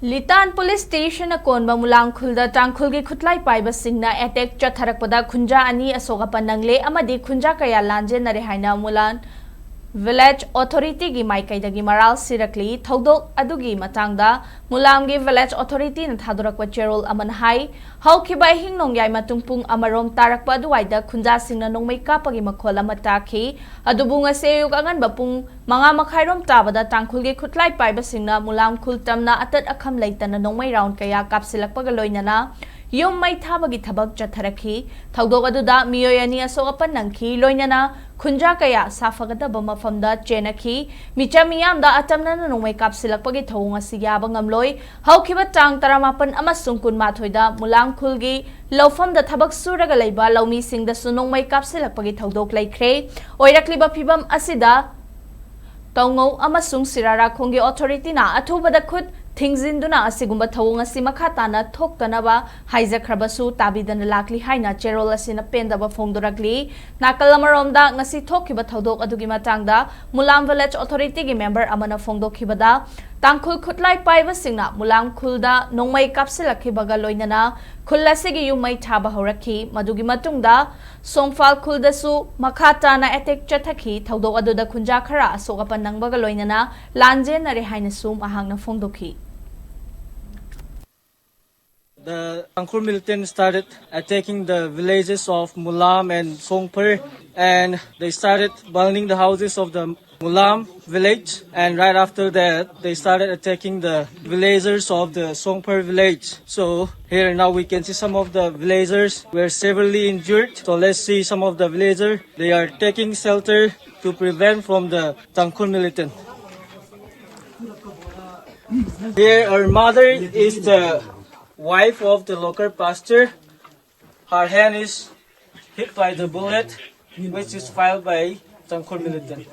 Litan Police Station Konba Mulam Khulda Tangkhulgi Khutlai Paiba Singna attack Chatharakpada Khunja ani Asok-Apan Nangle Amadi Khunja kaya Lanjennare haina Mulam Village Authority gi Maikaidagi Maral Sirakli Thodok Adugi Matangda Mulamgi Village Authority na Thadorakpa Cherol Aman Hai Haukiba Hingnongyai Matungpung Amarom Tarakpa Duwaida Khunja Singna Nongmai Kapagi Makhola Mataki Adubunga Seyug Angan Bapung Mga Makhairom Tabada Tangkhulgi Khutlai Paiba Singna Mulam Khultamna Atat Akham Laitana Nongmai Round Kaya Kapsilakpaga Loinana Yom Mai Thabagi Thabak Chatharaki Thodok Aduda Miyoyani Asok-Apan Nangki Loinana Khunja kaya safagadaba mafamda chenaki micha miyamda atamna nongmai kapsilakpagi thawong asi yaba ngamloi haukiba tang 18 amasung kunmathoida Mulam khulgi lawfamda thabak suraga leiba lawmi singda sunongmai kapsilakpagi thodok laikre oirakliba phibam asida tongau amasung sirara khongi authority na athubada khut Thingzinduna asigumba thawong asi makhatana thoktanaba haijakhrabasu tabidana lakli haina cherol asina pendaba phongdorakli nakalamaromda ngasi thokhiba thodok adugi matangda Mulam Village Authority gi member amana phongdokhibada tangkhul khutlai paiba singna Mulam khulda nongmai kapsilakhibaga loinana khulasigi yumai thaba horakhi madugi matungda Imphal khuldasu makhatana attack chathaki thodok aduda khunja khara Asok-Apan nangbaga loinana Lanjennare haina sum ahangna phongdokhi. The Manipur militants started attacking the villages of Mulam and Songpur, and they started burning the houses of the Mulam village, and right after that they started attacking the villagers of the Songpur village. So here now we can see some of the villagers were severely injured. So let's see some of the villagers. They are taking shelter to prevent from the Tangkhul militant. Here our mother is the wife of the local pastor. Her hand is hit by the bullet, which is fired by Tangkhul militant.